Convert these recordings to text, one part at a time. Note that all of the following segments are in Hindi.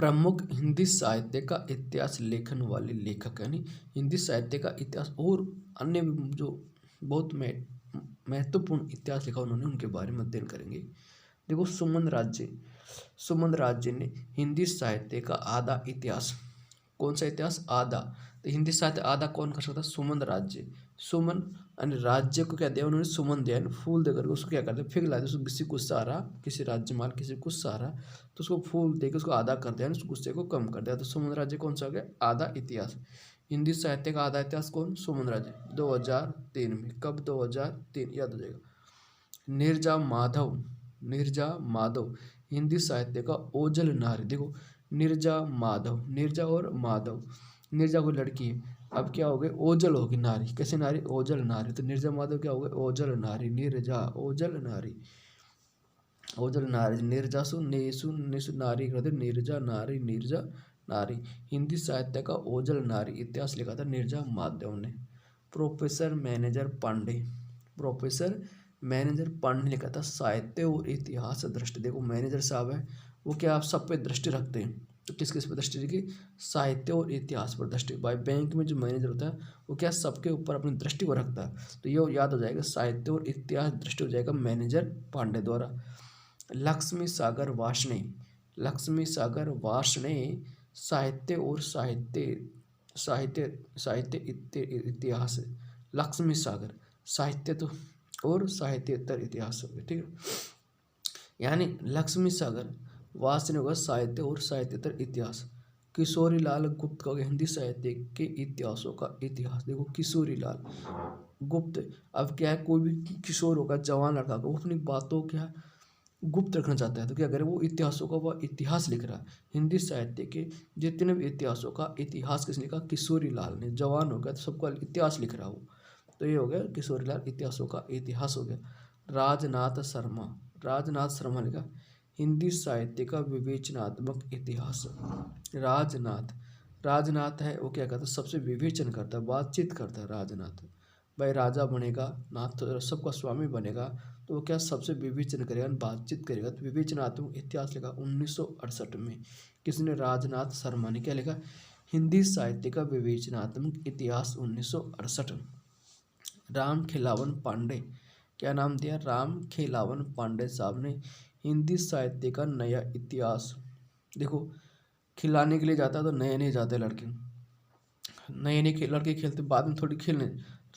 प्रमुख हिंदी साहित्य का इतिहास लेखन वाले लेखक, यानी हिंदी साहित्य का इतिहास और अन्य भी जो बहुत महत्वपूर्ण इतिहास लिखा उन्होंने, उनके बारे में अध्ययन करेंगे। देखो सुमन राज्य ने हिंदी साहित्य का आधा इतिहास, कौन सा इतिहास? आधा। तो हिंदी साहित्य आधा कौन कर सकता है? सुमन राज्य। सुमन यानी राज्य को क्या दिया उन्होंने? सुमन दिया, यानी फूल देकर उसको क्या करते? फिर लाते, उसको किसी गुस्सा आ रहा, किसी राज्य माल किसी गुस्सा आ रहा तो उसको फूल देकर उसको आधा कर दिया, उस गुस्से को कम कर दिया। तो सुमन राज्य कौन सा हो गया? आधा इतिहास। हिंदी साहित्य का आधा इतिहास कौन? सुमन राज्य। 2003 में। कब? 2003, याद हो जाएगा। नीरजा माधव हिंदी साहित्य का ओजल नारी। देखो नीरजा और माधव, नीरजा को लड़की है, अब क्या हो गए? ओजल होगी नारी। कैसे नारी? ओजल नारी। तो नीरजा माधव क्या हो गए? ओजल नारी। नीरजा ओजल नारी, ओजल नारी। नीरजासु नेसु निसु नारी हृदय, नीरजा नारी, नीरजा नारी। हिंदी साहित्य का ओजल नारी इतिहास लिखा था नीरजा माधव ने। प्रोफेसर मैनेजर पांडे ने लिखा था साहित्य और इतिहास दृष्टि। देखो मैनेजर साहब है, वो क्या आप सब पे दृष्टि रखते हैं, तो किस किस पर दृष्टि रखी? साहित्य और इतिहास पर दृष्टि। भाई बैंक में जो मैनेजर होता है वो क्या सबके ऊपर अपनी दृष्टि को रखता है, तो ये याद हो जाएगा, साहित्य और इतिहास दृष्टि हो जाएगा मैनेजर पांडे द्वारा। लक्ष्मी सागर वार्ष्णेय साहित्य और इतिहास। लक्ष्मी सागर साहित्य तो और साहित्येतर इतिहास हो गया, ठीक है। यानी लक्ष्मी सागर वार्ष्णेय होगा साहित्य और साहित्येतर इतिहास। किशोरी लाल गुप्त का हिंदी साहित्य के इतिहासों का इतिहास। देखो किशोरी लाल गुप्त, अब क्या है, कोई भी किशोर होगा, जवान लड़का होगा, वो अपनी बातों क्या गुप्त रखना चाहता है, तो क्या करे? वो इतिहासों का वह इतिहास लिख रहा है। हिंदी साहित्य के जितने भी इतिहासों का इतिहास किसने लिखा? किशोरी लाल ने। जवान हो गया तो सबका इतिहास लिख रहा हो, तो ये हो गया किशोरी लाल इतिहासों का इतिहास हो गया। राजनाथ शर्मा लिखा हिंदी साहित्य का विवेचनात्मक इतिहास। राजनाथ है, वो क्या करता है? सबसे विवेचन करता है, बातचीत करता है राजनाथ। भाई राजा बनेगा, नाथ तो सबका स्वामी बनेगा, तो वो क्या सबसे विवेचन करेगा, बातचीत करेगा। तो विवेचनात्मक इतिहास लिखा 1968 में। किसने? राजनाथ शर्मा ने। क्या लिखा? हिंदी साहित्य का विवेचनात्मक इतिहास 1968। राम खिलावन पांडे, क्या नाम दिया? राम खिलावन पांडे साहब ने हिंदी साहित्य का नया इतिहास। देखो खिलाने के लिए जाता है तो नए नए जाते लड़के, नए नए लड़के खेलते, बाद में थोड़ी खेलने।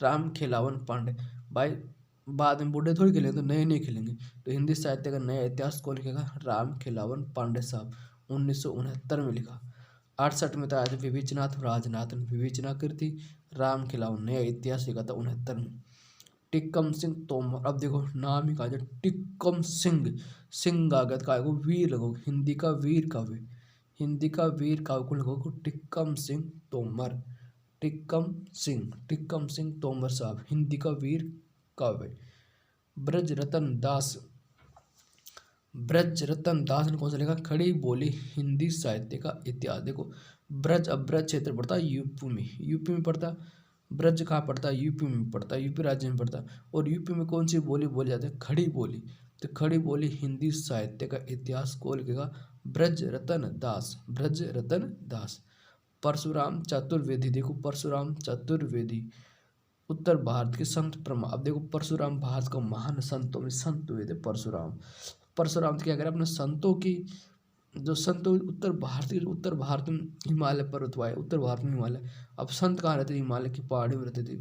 राम खिलावन पांडे, भाई बाद में बूढ़े थोड़ी खेलेंगे, तो नए नए खेलेंगे। तो हिंदी साहित्य का नया इतिहास कौन लिखेगा? राम खिलावन पांडे साहब, 1969 में लिखा। 68 में तो आया था विवेचनाथ राजनाथ ने विवेचना करी थी। राम खिलावन नया इतिहास लिखा था 69 में। टिक्कम सिंह तोमर, अब देखो नाम ही कहा जाए, टिक्कम सिंह आ गया तो वो वीर लगो, हिंदी का वीर काव्य, हिंदी का वीर काव्य को लगो टिक्कम सिंह तोमर। टिक्कम सिंह तोमर साहब, हिंदी का वीर काव्य। ब्रज रतन दास ने कौन सा लिखा? खड़ी बोली हिंदी साहित्य का इतिहास। देखो ब्रज, अब ब्रज क्षेत्र पड़ता है यूपी में पड़ता है। ब्रज कहाँ पड़ता है? यूपी में पड़ता है, यूपी राज्य में पड़ता है। और यूपी में कौन सी बोली बोली जाती है? खड़ी बोली। तो खड़ी बोली हिंदी साहित्य का इतिहास कौन लिखेगा? ब्रज रतन दास। परशुराम चतुर्वेदी, देखो परशुराम चतुर्वेदी उत्तर भारत के संत प्रमा। अब देखो परशुराम भारत का महान संतों में संत हुए थे परशुराम तो क्या करें अपने संतों की, जो संत उत्तर भारत में हिमालय पर्वत हुआ है, उत्तर भारत में हिमालय। अब संत कहाँ रहते थे? हिमालय की पहाड़ी में रहते थे।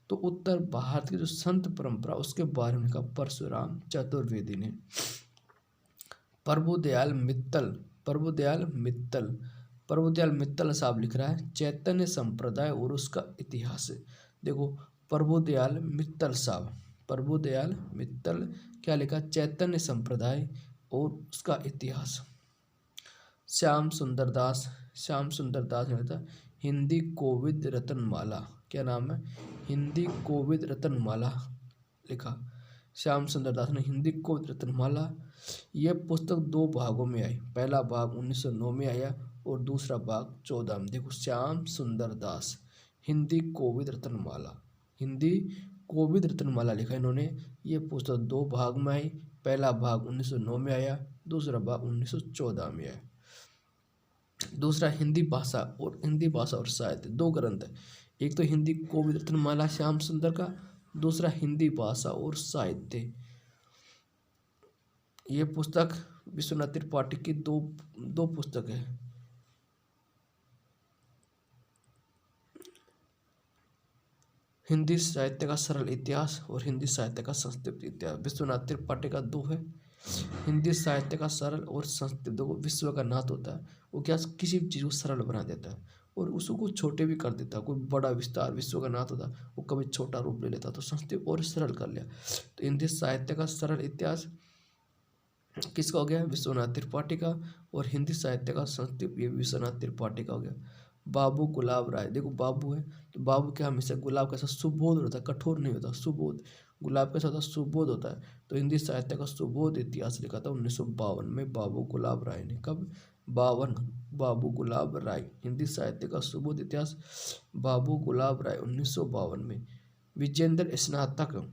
तो उत्तर भारत की जो संत परंपरा उसके बारे में लिखा परशुराम चतुर्वेदी ने। प्रभुदयाल मित्तल साहब लिख रहा है चैतन्य संप्रदाय और उसका इतिहास। देखो प्रभुदयाल मित्तल क्या लिखा? चैतन्य संप्रदाय और उसका इतिहास। श्याम सुंदर दास ने लिखा हिंदी कोविद रत्नमाला। क्या नाम है? हिंदी कोविद रत्नमाला लिखा श्याम सुंदर दास ने, हिंदी कोविद रत्नमाला। यह पुस्तक 2 भागों में आई, पहला भाग 1909 में आया और दूसरा भाग 14 में। देखो श्याम सुंदर दास, हिंदी कोविद रत्नमाला लिखा इन्होंने। ये पुस्तक 2 भाग में आई, पहला भाग 1909 में आया, दूसरा भाग 1914 में आया। दूसरा हिंदी भाषा और साहित्य, दो ग्रंथ है। एक तो हिंदी कोविद रत्नमाला श्याम सुंदर का, दूसरा हिंदी भाषा और साहित्य। ये पुस्तक विश्वनाथ त्रिपाठी की दो दो पुस्तक है। हिंदी साहित्य का सरल इतिहास और हिंदी साहित्य का संक्षिप्त इतिहास, विश्वनाथ त्रिपाठी का दो है। हिंदी साहित्य का सरल और संक्षिप्त, देखो विश्व का नाथ होता है, वो क्या किसी भी चीज़ को सरल बना देता है और उसको छोटे भी कर देता है। कोई बड़ा विस्तार विश्व का नाथ होता है, वो कभी छोटा रूप ले लेता, तो संक्षिप्त और सरल कर लिया। तो हिंदी साहित्य का सरल इतिहास किसका हो गया? विश्वनाथ त्रिपाठी का। और हिंदी साहित्य का संक्षिप्त ये विश्वनाथ त्रिपाठी का हो गया। बाबू गुलाब राय, देखो बाबू है तो बाबू क्या हमेशा गुलाब कैसा सुबोध होता है, कठोर नहीं होता, सुबोध। गुलाब कैसा होता है? सुबोध होता है। तो हिंदी साहित्य का सुबोध इतिहास लिखा था 1952 में बाबू गुलाब राय ने। कब? 52। बाबू गुलाब राय, हिंदी साहित्य का सुबोध इतिहास बाबू गुलाब राय 1952 में। विजेंद्र स्नातक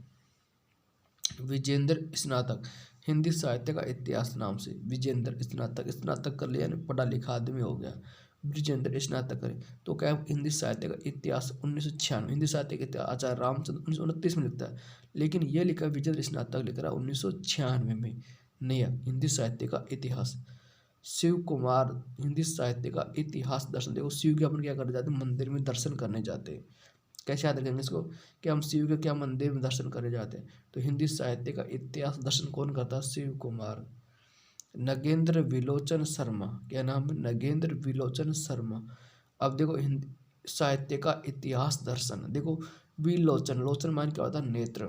हिंदी साहित्य का इतिहास नाम से। विजेंद्र स्नातक कर लिया, यानी पढ़ा लिखा आदमी हो गया। विजेंद्र स्नातक करें तो क्या है? हिंदी साहित्य का इतिहास 1996। हिंदी साहित्य का इतिहास आचार्य रामचंद्र 1929 में लिखता है, लेकिन यह लिखा विजेंद्र स्नातक लिख रहा है 1996 में। नया हिंदी साहित्य का इतिहास शिव कुमार, हिंदी साहित्य का इतिहास दर्शन। देखो शिव के अपन क्या करने जाते हैं? मंदिर में दर्शन करने जाते हैं। कैसे याद रखेंगे इसको कि हम शिव के क्या मंदिर में दर्शन करने जाते हैं? तो हिंदी साहित्य का इतिहास दर्शन कौन करता है? शिव कुमार। नगेंद्र विलोचन शर्मा, क्या नाम है? नगेंद्र विलोचन शर्मा। अब देखो हिंदी साहित्य का इतिहास दर्शन, देखो विलोचन, लोचन मान क्या होता है? नेत्र।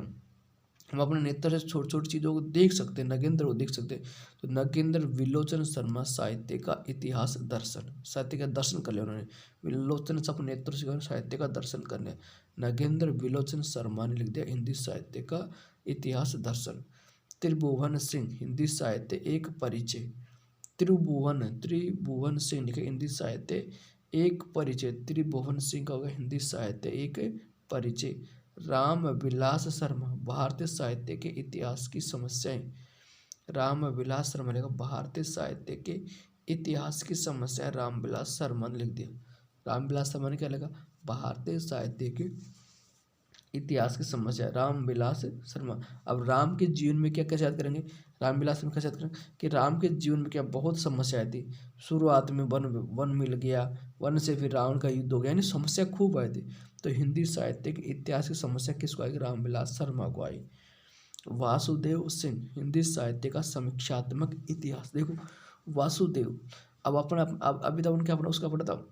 हम अपने नेत्र से छोटी छोटी चीज़ों को देख सकते हैं, नगेंद्र को देख सकते हैं। तो नगेंद्र विलोचन शर्मा साहित्य का इतिहास दर्शन, साहित्य का दर्शन कर लिया उन्होंने। विलोचन से अपने नेत्र से साहित्य का दर्शन करने। नगेंद्र विलोचन शर्मा ने लिख दिया हिंदी साहित्य का इतिहास दर्शन। त्रिभुवन सिंह, हिंदी साहित्य एक परिचय। त्रिभुवन सिंह लिखे हिंदी साहित्य एक परिचय। त्रिभुवन सिंह का होगा हिंदी साहित्य एक परिचय। राम विलास शर्मा, भारतीय साहित्य के इतिहास की समस्याएं। राम विलास शर्मा ने भारतीय साहित्य के इतिहास की समस्या, राम विलास शर्मा ने लिख दिया। राम विलास शर्मा ने क्या लिखा? भारतीय साहित्य के इतिहास की समस्या, राम विलास शर्मा। अब राम के जीवन में क्या कैसे याद करेंगे? राम विलास में कैसे याद करेंगे कि राम के जीवन में क्या बहुत समस्याएं थी। शुरुआत में वन मिल गया, वन से फिर रावण का युद्ध हो गया, यानी समस्या खूब आई थी। तो हिंदी साहित्य के इतिहास की समस्या किसको आएगी? रामविलास शर्मा को आई। वासुदेव सिंह, हिंदी साहित्य का समीक्षात्मक इतिहास। देखो वासुदेव, अब अपना अभी तक उनके अपना उसका पढ़ा था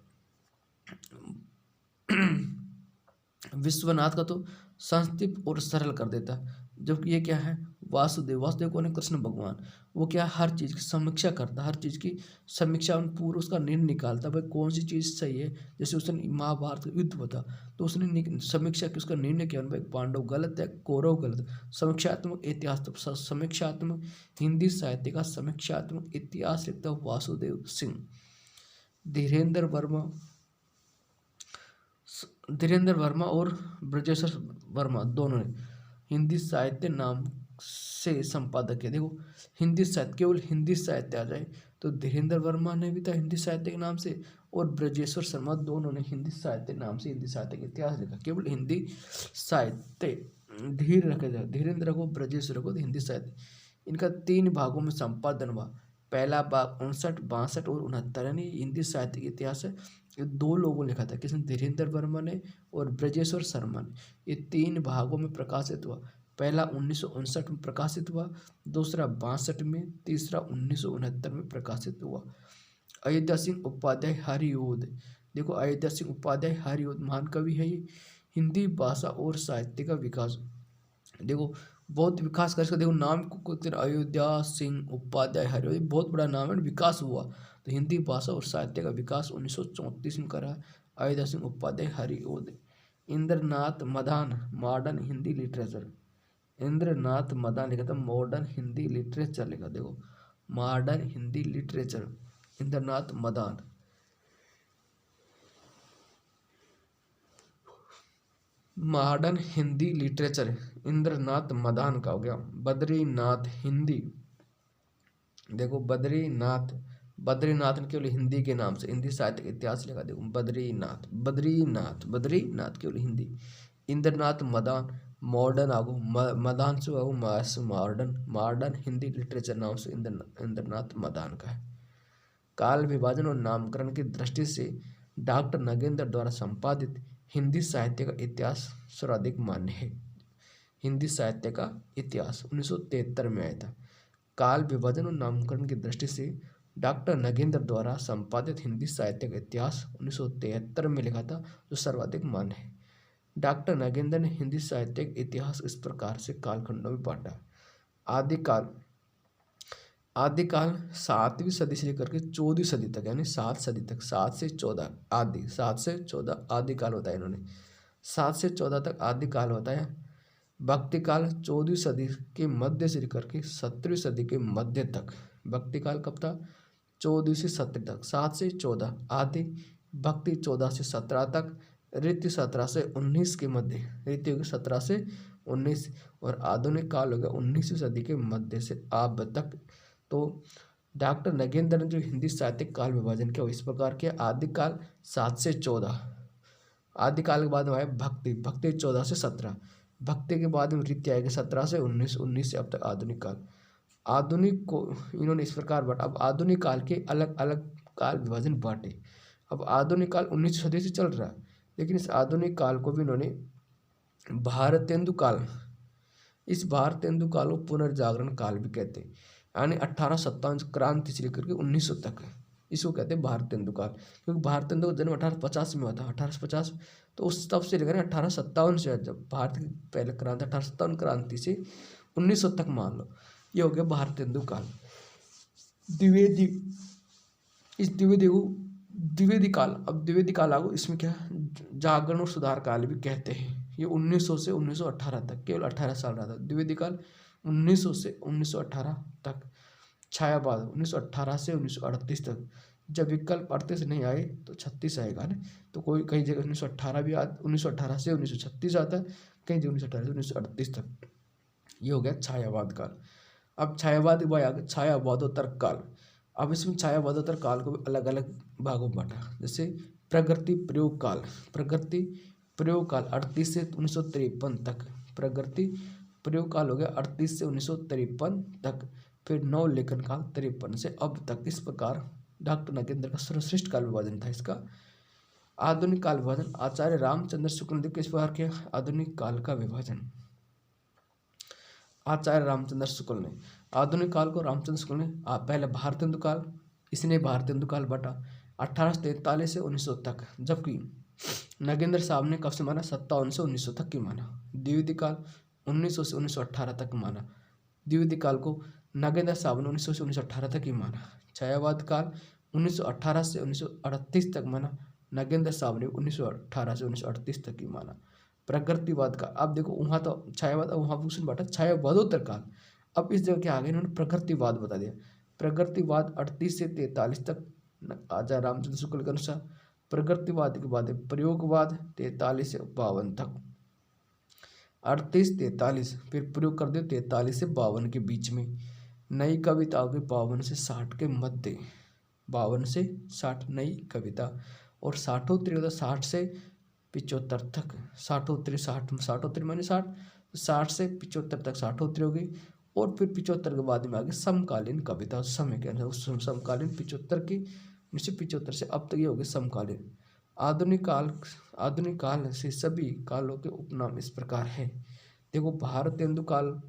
विश्वनाथ का तो संक्षिप्त और सरल कर देता है, जबकि ये क्या है? वासुदेव कौन है? कृष्ण भगवान। वो क्या है? हर चीज़ की समीक्षा करता है, हर चीज़ की समीक्षा पूर्व उसका निर्णय निकालता है, भाई कौन सी चीज़ सही है। जैसे उसने महाभारत का युद्ध होता तो उसने समीक्षा की, उसका निर्णय किया भाई पांडव गलत है, कौरव गलत है। समीक्षात्मक इतिहास, तो समीक्षात्मक हिंदी साहित्य का समीक्षात्मक इतिहास लिखता है वासुदेव सिंह। धीरेन्द्र वर्मा और ब्रजेश्वर वर्मा दोनों ने हिंदी साहित्य नाम से संपादक है। देखो हिंदी साहित्य, केवल हिंदी साहित्य आ जाए तो धीरेन्द्र वर्मा ने भी था हिंदी साहित्य के नाम से, और ब्रजेश्वर शर्मा दोनों ने हिंदी साहित्य नाम से हिंदी साहित्य का इतिहास लिखा। केवल हिंदी साहित्य, धीरेन्द्र को, ब्रजेश्वर को, हिंदी साहित्य। इनका 3 भागों में संपादन हुआ। पहला भाग 59, 62 और 69, यानी हिंदी साहित्य का इतिहास है। ये 2 लोगों ने लिखा था, किसने? धीरेन्द्र वर्मा ने और ब्रजेश्वर शर्मा ने। ये 3 भागों में प्रकाशित हुआ। पहला 1959 में प्रकाशित हुआ, दूसरा 62 में, तीसरा 1969 में प्रकाशित हुआ। अयोध्या सिंह उपाध्याय हरिओद, देखो अयोध्या सिंह उपाध्याय हरिओद महान कवि है ये। हिंदी भाषा और साहित्य का विकास, देखो बहुत विकास कर इसका, देखो नाम को अयोध्या सिंह उपाध्याय हरिओद, बहुत बड़ा नाम है, विकास हुआ। तो हिंदी भाषा और साहित्य का विकास 1934 में करा अयोध्या सिंह उपाध्याय हरिओद। Indranath Madan, modern Hindi literature. इंद्रनाथ मदान लिखा था मॉडर्न हिंदी लिटरेचर लिखा, देखो modern Hindi literature, Indranath Madan. Modern Hindi literature Indranath Madan का हो गया। बद्रीनाथ हिंदी, देखो बद्रीनाथ बद्रीनाथ ने केवल हिंदी के नाम से हिंदी साहित्य का इतिहास लिखा। देखो बद्रीनाथ बद्रीनाथ बद्रीनाथ केवल हिंदी। इंद्रनाथ मदान मॉडर्न आगो मदान से आगो मास मॉडर्न मॉडर्न हिंदी लिटरेचर नाम से इंद्रनाथ मदान का है। काल विभाजन और नामकरण की दृष्टि से डॉक्टर नगेंद्र द्वारा संपादित हिंदी साहित्य का इतिहास सर्वाधिक मान्य है। हिंदी साहित्य का इतिहास 1973 में आया था। काल विभाजन और नामकरण की दृष्टि से डॉक्टर नगेंद्र द्वारा संपादित हिंदी साहित्य का इतिहास 1973 में लिखा था, जो सर्वाधिक मान्य है। डॉक्टर नगेंद्र ने हिंदी साहित्य का इतिहास इस प्रकार से कालखंडों में बांटा। आदिकाल आदिकाल 7वीं सदी से लेकर के 14वीं सदी तक, यानी 7 सदी तक, 7 से 14 आदि, 7 से 14 आदिकाल होता है। इन्होंने 7 से 14 तक आदिकाल होता है। भक्ति काल 14वीं सदी के मध्य से लेकर के 17वीं सदी के मध्य तक। भक्ति काल कब था? 14वीं से 17 तक। 7 से 14 आदि, भक्ति 14 से 17 तक, रीति 17 से 19 के मध्य, रीति होगी 17 से 19, और आधुनिक काल हो गया 19वीं सदी के मध्य से अब तक। तो डॉक्टर नगेंद्र ने जो हिंदी साहित्यिक काल विभाजन किया वो इस प्रकार किया। आदिकाल 7 से 14, आदिकाल के बाद में आया भक्ति, भक्ति 14 से 17, भक्ति के बाद में रीति आएगी 17 से 19, 19 से अब तक आधुनिक काल। आधुनिक को इन्होंने इस प्रकार बांटा। अब आधुनिक काल के अलग अलग काल विभाजन बांटे। अब आधुनिक काल 19वीं सदी से चल रहा है, लेकिन इस आधुनिक काल को भी इन्होंने भारतेंदु काल, इस भारतेंदु काल को पुनर्जागरण काल भी कहते हैं। यानी 1857 क्रांति से लेकर के 1900 तक, इसको कहते हैं भारतेंदु काल। क्योंकि भारतेंदु का जन्म 1850 में हुआ था, 1850, तो उस तब से लेकर 1857 से, जब भारत की पहले क्रांति 1857 क्रांति से 1900 तक मान लो, ये हो गया भारतेंदु काल। द्विवेदी, इस द्विवेदी काल, अब द्विवेदी काल आगो, इसमें क्या जागरण और सुधार काल भी कहते हैं। ये 1900 से 1918 तक, केवल 18 साल रहा था द्विवेदी काल, 1900 से 1918 तक। छायावाद 1918 से 1938 तक। जब विकल्प 38 नहीं आए तो 36 आएगा ना, तो कोई कई जगह 1918 भी 1918 से 1936 आता है, कई जगह 1918 से 1938 तक। ये हो गया छायावाद काल। अब छायावाद के बाद आ गया छायावादोत्तर काल। अब इसमें छायावादोत्तर काल को अलग अलग भागों में बांटा। जैसे प्रगति प्रयोग काल, प्रगति प्रयोग काल 38 से 1953 तक, प्रगति प्रयोग काल हो गया 38 से 1953 तक। फिर नवलेखन काल 53 से अब तक। इस प्रकार डॉक्टर नगेंद्र का सर्वश्रेष्ठ काल विभाजन था इसका। आधुनिक काल विभाजन आचार्य रामचंद्र शुक्ल ने किस प्रकार किया? आधुनिक काल का विभाजन आचार्य रामचंद्र शुक्ल ने, आधुनिक काल को रामचंद्र शुक्ल ने पहले भारतेंदु काल, इसने भारतेंदु काल बांटा 1843 से 1900 तक, जबकि नगेंद्र साहब ने कब से माना? 57 से 1900 तक की माना। द्विवेदी काल 1900 से 1918 तक माना। द्विवेदी काल को नगेंद्र साहब ने 1900 से 1918 तक ही माना। छायावाद काल 1918 से 1938 तक माना। नगेंद्र साहब ने 1918 से 1938 तक ही माना। प्रगतिवाद का, अब देखो वहाँ तो छायावाद, अब वहाँ क्वेश्चन बांटा छायावादोत्तर काल। अब इस जगह के आगे इन्होंने प्रगतिवाद बता दिया। प्रगतिवाद 38 से 43 तक आचार्य रामचंद्र शुक्ल के अनुसार। प्रगतिवाद के बाद प्रयोगवाद 43 से 52 तक, 38 43, फिर प्रयोग कर दे 43 से 52 के बीच में। नई कविता होगी 52 से 60 के मध्य, 52 से 60 नई कविता। और साठोत्तरी होता 60 से 75 तक। साठोत्तरी 60 माने 60 से 75 तक साठोत्तरी होगी। और फिर 75 के बाद में आगे समकालीन कविता, समय के अनुसार उस समकालीन 75 की, 1975 से अब तक ये हो गए समकालीन। आधुनिक काल से सभी कालों के उपनाम इस प्रकार हैं। देखो भारतेंदु काल,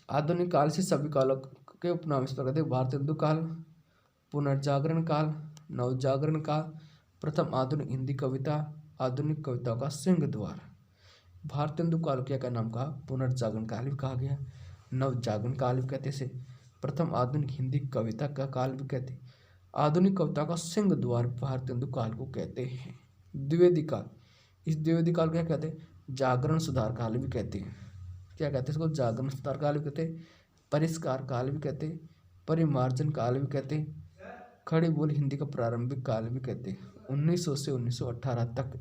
आधुनिक काल से सभी कालों के उपनाम इस प्रकार। देखो भारतेंदु काल, पुनर्जागरण काल, नवजागरण काल, प्रथम आधुनिक हिंदी कविता, आधुनिक कविताओं का सिंह द्वार। भारतेंदु काल क्या क्या नाम कहा? पुनर्जागरण काल भी कहा गया, नवजागरण काल भी कहते से, प्रथम आधुनिक हिंदी कविता का काल भी कहते, आधुनिक कविता का सिंह द्वार भारतेंदु काल को कहते हैं। द्विवेदी काल, इस द्विवेदी काल क्या कहते हैं? जागरण सुधार काल भी कहते हैं। क्या कहते हैं इसको? जागरण सुधार काल भी कहते हैं, परिष्कार काल भी कहते हैं, परिमार्जन काल भी कहते हैं, खड़ी बोली हिंदी का प्रारंभिक काल भी कहते हैं। 1900 से 1918 तक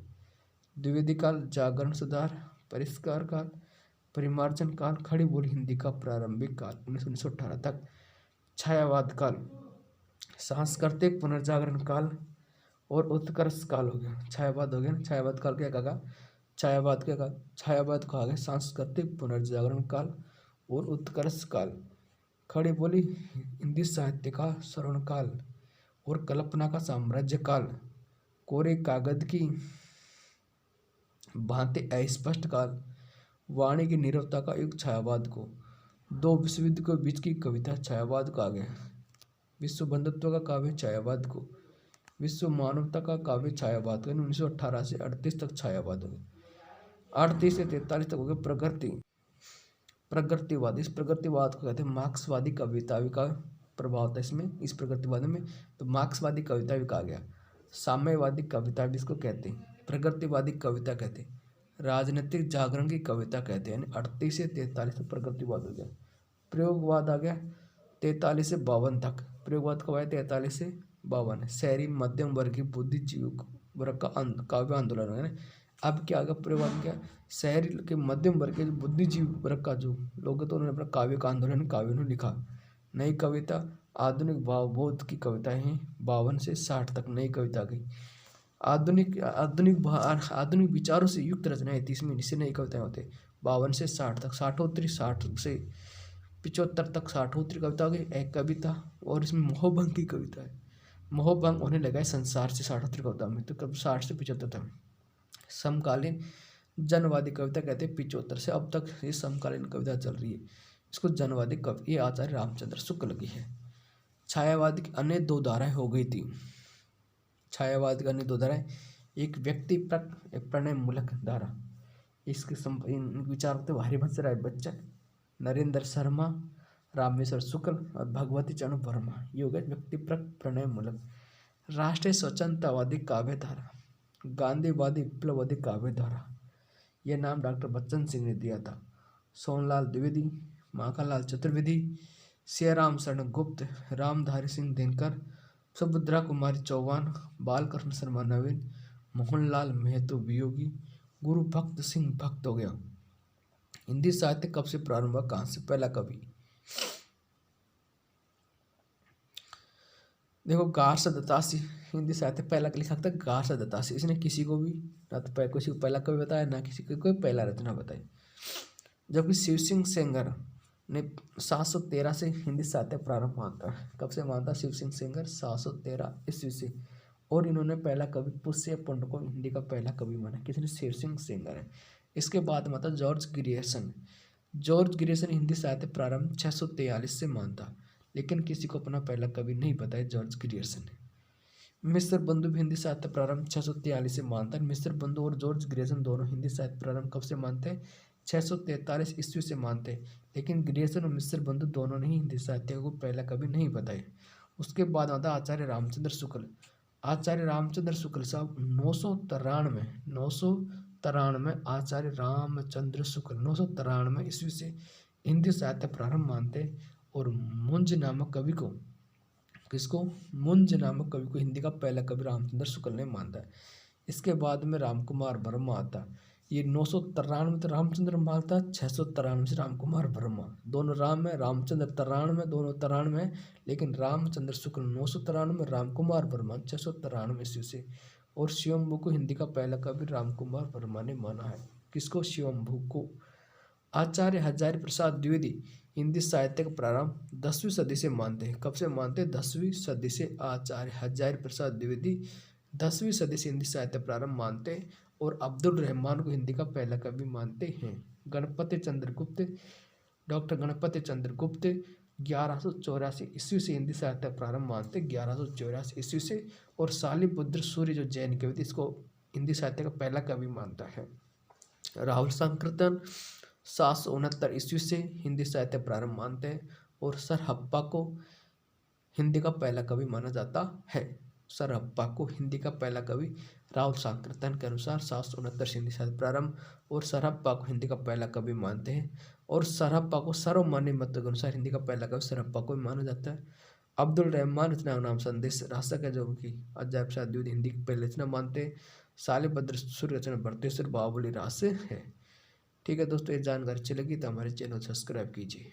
द्विवेदी काल, जागरण सुधार, परिष्कार काल, परिमार्जन काल, खड़ी बोली हिंदी का प्रारंभिक काल 1918 तक। छायावाद काल सांस्कृतिक पुनर्जागरण काल और उत्कर्ष काल हो गया। छायावाद हो गया ना, छायावाद काल क्या कहा, छायावाद क्या कहा, छायावाद कहा गया सांस्कृतिक पुनर्जागरण काल और उत्कर्ष काल। खड़ी बोली हिंदी साहित्य का स्वर्ण काल और कल्पना का साम्राज्य काल। कोरे कागज की भांति अस्पष्ट काल। वाणी की नीरवता का युग छायावाद को। दो विश्वयुद्ध के बीच की कविता छायावाद कहा गया। विश्व बंधुत्व का काव्य छायावाद को। विश्व मानवता का काव्य छायावाद को। 1918 से 38 तक छायावाद हो गया। 38 से 43 तक हो गया प्रगति, प्रगतिवाद। इस प्रगतिवाद को कहते हैं मार्क्सवादी कविता का प्रभाव था इसमें, इस प्रगतिवाद में, तो मार्क्सवादी कविता भी कहा गया। साम्यवादी कविता भी इसको कहते हैं, प्रगतिवादी कविता कहते हैं, राजनीतिक जागरण की कविता कहते हैं। 38 से 43 तक प्रगतिवाद हो गया। प्रयोगवाद आ गया 43 से 52 तक। प्रयोगवाद कब आया, 43 से 52। शहरी मध्यम वर्गीय बुद्धिजीवी वर्ग का काव्य आंदोलन है ना। अब क्या आ गया प्रयोगवाद, क्या शहरी के मध्यम वर्ग के बुद्धिजीवी वर्ग का जो लोग, तो उन्होंने अपना काव्य का आंदोलन काव्य में लिखा। नई कविता आधुनिक भावबोध की कविताएं हैं 52 से 60 तक नई कविता की। आधुनिक आधुनिक आधुनिक विचारों से युक्त रचनाएं 30वीं से नई कविताएं होते 52 से 60 तक। 60 से 75 तक 60 कविता हो गई एक कविता। और इसमें मोहभंग की कविता है, मोहभंग होने लगा है संसार से 60 कविता में, तो कब 60 से 75 तक। समकालीन जनवादी कविता कहते हैं 75 से अब तक ये समकालीन कविता चल रही है, इसको जनवादी कवि, ये आचार्य रामचंद्र शुक्ल की है। छायावाद की अन्य दो धाराएं हो गई थी। छायावाद की अन्य दो धाराएं, एक व्यक्ति प्रणय मूलक धारा, इसके विचार थे हरिवंश राय बच्चन, नरेंद्र शर्मा, रामेश्वर शुक्ल और भगवती चरण वर्मा। ये हो गए व्यक्ति प्रणय मूलक। राष्ट्रीय स्वतंत्रतावादी काव्य धारा, गांधीवादी विप्लववादी काव्य धारा, यह नाम डॉक्टर बच्चन सिंह ने दिया था। सोनलाल द्विवेदी, माखनलाल चतुर्वेदी, सियाराम शरण गुप्त, रामधारी सिंह दिनकर, सुभद्रा कुमारी चौहान, बालकृष्ण शर्मा नवीन, मोहनलाल महतो वियोगी, गुरु भक्त सिंह भक्त हो गया। हिंदी साहित्य कब से प्रारंभ हुआ, कहाँ से, पहला कवि देखो गार्स दत्तासी। हिंदी साहित्य पहला लिखा था गार्स दत्तासी। इसने किसी को भी ना तो किसी को पहला कवि बताया, ना किसी को कोई पहला रचना बताई। जबकि शिव सिंह सेंगर ने 713 से हिंदी साहित्य प्रारंभ मानता है। कब से मानता शिव सिंह सेंगर, 713 ईस्वी से। और इन्होंने पहला कवि पुष्य पुंड को हिंदी का पहला कवि माना, किसने, शिव सिंह सेंगर है। इसके बाद माता George Grierson. George Grierson Hindi साहित्य प्रारंभ 643 से मानता, लेकिन किसी को अपना पहला कवि नहीं बताया जॉर्ज ग्रियर्सन ने। मिस्र बंधु भी हिंदी साहित्य प्रारंभ 643 से मानता है। मिस्र बंधु और जॉर्ज ग्रियर्सन दोनों हिंदी साहित्य प्रारंभ कब से मानते हैं, 643 ईस्वी से मानते हैं। लेकिन ग्रियर्सन और मिस्र बंधु दोनों ने ही हिंदी साहित्य को पहला कवि नहीं बताया। उसके बाद आता आचार्य रामचंद्र शुक्ल। आचार्य रामचंद्र शुक्ल साहब 993 आचार्य रामचंद्र शुक्ल 993 ईस्वी से हिंदी साहित्य प्रारंभ मानते और मुंज नामक कवि को, किसको, मुंज नामक कवि को हिंदी का पहला कवि रामचंद्र शुक्ल ने मानता है। इसके बाद में रामकुमार वर्मा आता। ये 993 तो रामचंद्र मानता, 693 से रामकुमार वर्मा। दोनों राम है, रामचंद्र 93 दोनों 93, लेकिन रामचंद्र शुक्ल 993, रामकुमार वर्मा 693 ईस्वी से। और शिवम्भू को हिंदी का पहला कवि रामकुमार वर्मा ने माना है। किसको, शिवम्भू को। आचार्य हजारी प्रसाद द्विवेदी हिंदी साहित्य का प्रारंभ 10वीं सदी से मानते हैं। कब से मानते हैं, 10वीं सदी से। आचार्य हजारी प्रसाद द्विवेदी 10वीं सदी से हिंदी साहित्य प्रारंभ मानते हैं और अब्दुल रहमान को हिंदी का पहला कवि मानते हैं। गणपति चंद्र गुप्त, डॉक्टर गणपति चंद्र गुप्त 1184 ईस्वी से हिंदी साहित्य प्रारंभ मानते, 1184 ईस्वी से। और शालिपुत्र सूर्य जो जैन कवि थे, इसको हिंदी साहित्य का पहला कवि मानता है। राहुल संकीर्तन 769 ईस्वी से हिंदी साहित्य प्रारंभ मानते हैं और सर हप्पा को हिंदी का पहला कवि माना जाता है। सर हप्पा को हिंदी का पहला कवि राहुल संकीर्तन के अनुसार 769 हिंदी साहित्य प्रारंभ, और सर हप्पा को हिंदी का पहला कवि मानते हैं। और सर हप्पा को सर्वमान्य मत के अनुसार हिंदी का पहला कवि सर हप्पा को भी माना जाता है। अब्दुल रहमान रचना नाम संदेश राशक है, जो कि अजय प्रसाद द्विवेदी हिंदी की पहली रचना मानते हैं। शालिभद्र सूर्य रचना भरतेश्वर बावली रास है। ठीक है दोस्तों, ये जानकारी अच्छी लगी तो हमारे चैनल सब्सक्राइब कीजिए।